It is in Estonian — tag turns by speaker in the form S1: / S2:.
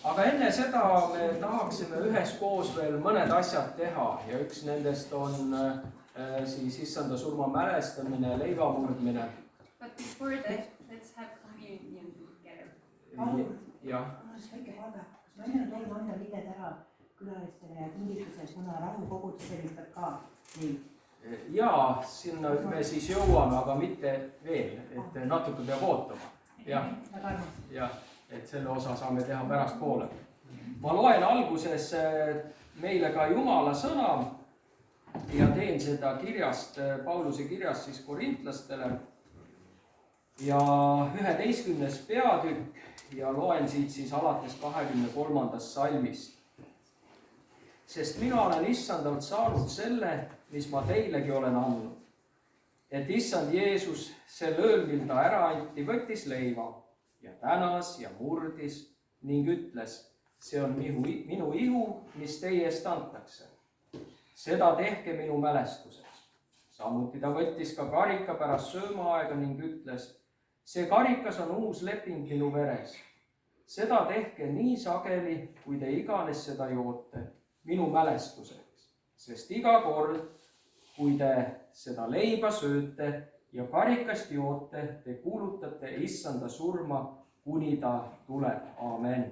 S1: aga enne seda me tahaksime üheskoos veel mõned asjad teha ja üks nendest on siis issanda surma mälestamine ja leivamurdmine.
S2: But before that, let's have communion together.
S1: Jah.
S3: Väike palve, kas ma enne tohin anda liidet ära külalistele ja kingitused, kuna rahukogudus helistab ka nii?
S1: Jaa, sinna me siis jõuame, aga mitte veel, et natuke peab ootama. Jah, et selle osa saame teha pärast poole. Ma loen alguses meile ka Jumala sõna ja teen seda kirjast, Pauluse kirjast siis korintlastele. Ja 11. peatükk ja loen siit siis alates 23. salmist. Sest mina olen issandalt saanud selle, mis ma teilegi olen andnud. Et issand Jeesus sel ööl, mil ta ära anti, võttis leiva ja tänas ja murdis ning ütles, see on minu ihu, mis teie eest antakse. Seda tehke minu mälestuseks. Samuti ta võttis ka karika pärast söömaaega ning ütles, see karikas on uus leping minu veres. Seda tehke nii sageli, kui te iganes seda joote, minu mälestuseks, sest iga kord, kui te seda leiba sööte ja karikast joote, te kuulutate issanda surma, kuni ta tuleb. Amen.